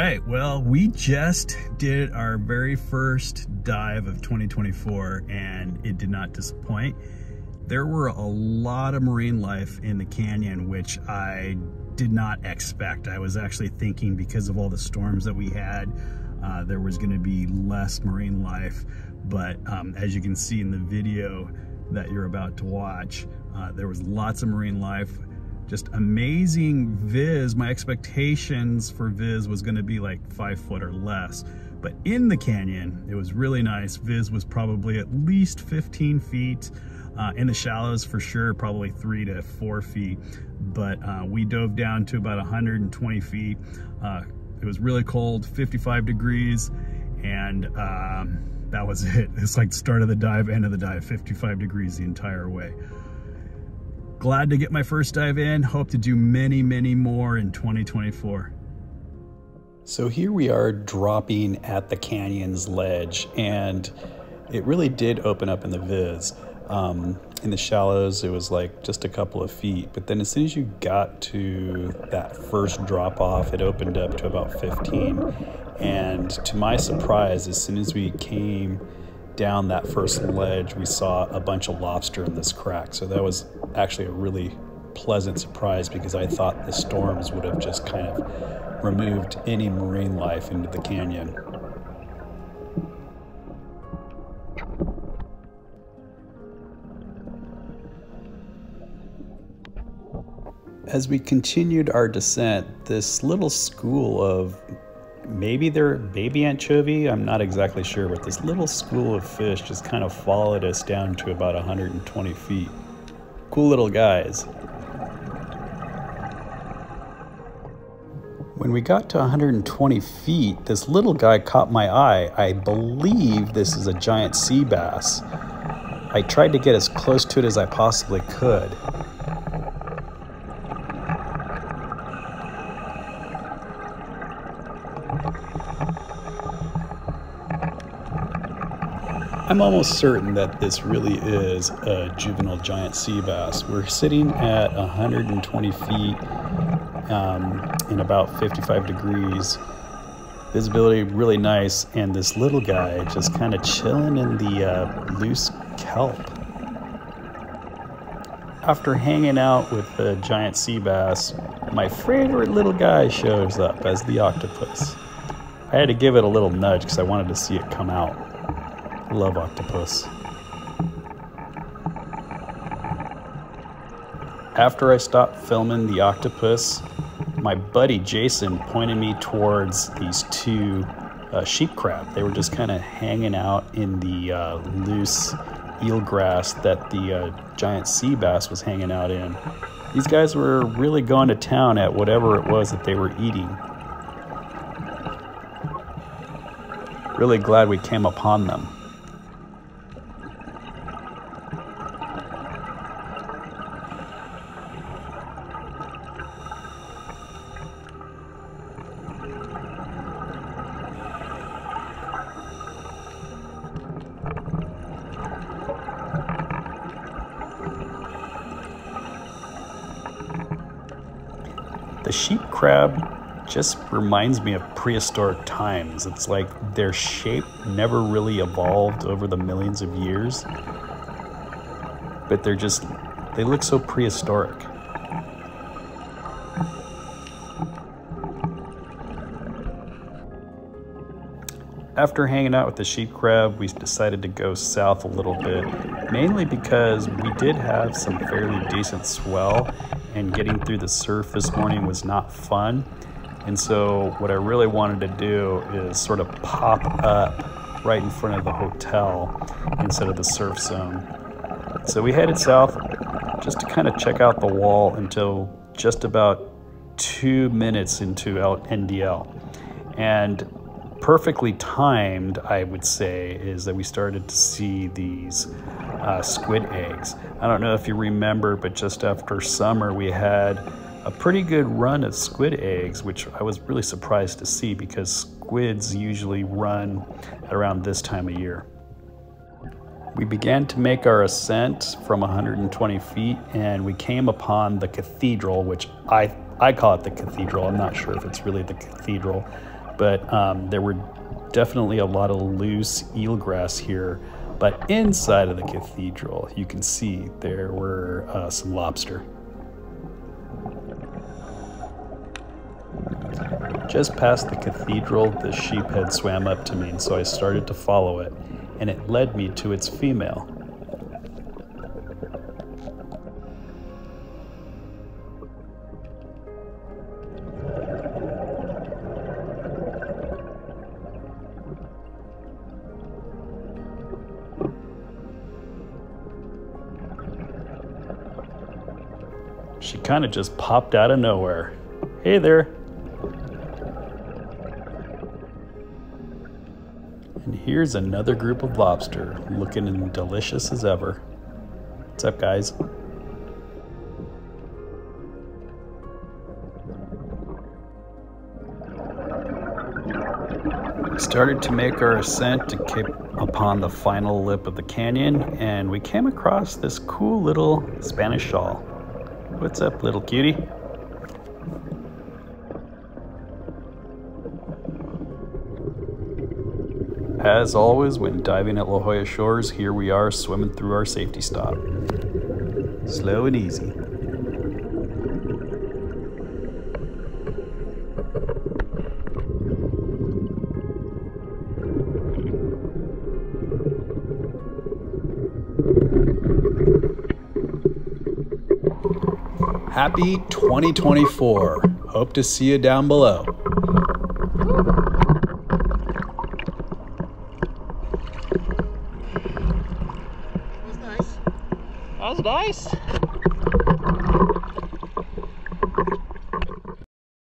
right, well, we just did our very first dive of 2024 and it did not disappoint. There were a lot of marine life in the canyon, which I did not expect. I was actually thinking because of all the storms that we had, there was gonna be less marine life. But as you can see in the video that you're about to watch, there was lots of marine life. Just amazing viz. My expectations for viz was gonna be like 5 foot or less. But in the canyon, it was really nice. Viz was probably at least 15 feet. In the shallows for sure, probably 3 to 4 feet. But we dove down to about 120 feet. It was really cold, 55 degrees. And that was it. It's like the start of the dive, end of the dive, 55 degrees the entire way. Glad to get my first dive in. Hope to do many, many more in 2024. So here we are dropping at the canyon's ledge, and it really did open up in the viz. In the shallows, it was like just a couple of feet, but then as soon as you got to that first drop off, it opened up to about 15. And to my surprise, as soon as we came down that first ledge, we saw a bunch of lobster in this crack. So that was actually a really pleasant surprise, because I thought the storms would have just kind of removed any marine life into the canyon. As we continued our descent, this little school of, maybe they're baby anchovy, I'm not exactly sure, but this little school of fish just kind of followed us down to about 120 feet. Cool little guys. When we got to 120 feet, this little guy caught my eye. I believe this is a giant sea bass. I tried to get as close to it as I possibly could. I'm almost certain that this really is a juvenile giant sea bass. We're sitting at 120 feet in about 55 degrees. Visibility really nice, and this little guy just kind of chilling in the loose kelp. After hanging out with the giant sea bass, my favorite little guy shows up as the octopus. I had to give it a little nudge because I wanted to see it come out. Love octopus. After I stopped filming the octopus, my buddy Jason pointed me towards these two sheep crab. They were just kind of hanging out in the loose eelgrass that the giant sea bass was hanging out in. These guys were really going to town at whatever it was that they were eating. Really glad we came upon them. The sheep crab just reminds me of prehistoric times. It's like their shape never really evolved over the millions of years, but they look so prehistoric. After hanging out with the sheep crab, we decided to go south a little bit, mainly because we did have some fairly decent swell, and getting through the surf this morning was not fun. And so what I really wanted to do is sort of pop up right in front of the hotel instead of the surf zone. So we headed south just to kind of check out the wall until just about 2 minutes into NDL. And perfectly timed, I would say, is that we started to see these squid eggs. I don't know if you remember, but just after summer we had a pretty good run of squid eggs, which I was really surprised to see because squids usually run around this time of year. We began to make our ascent from 120 feet, and we came upon the cathedral, which I call it the cathedral. I'm not sure if it's really the cathedral, but there were definitely a lot of loose eelgrass here. But inside of the cathedral, you can see there were some lobster. Just past the cathedral, the sheephead swam up to me, and so I started to follow it, and it led me to its female. She kind of just popped out of nowhere. Hey there. And here's another group of lobster, looking as delicious as ever. What's up, guys? We started to make our ascent to keep upon the final lip of the canyon, and we came across this cool little Spanish shawl. What's up, little cutie? As always, when diving at La Jolla Shores, here we are swimming through our safety stop. Slow and easy. Happy 2024. Hope to see you down below. That was nice. That was nice.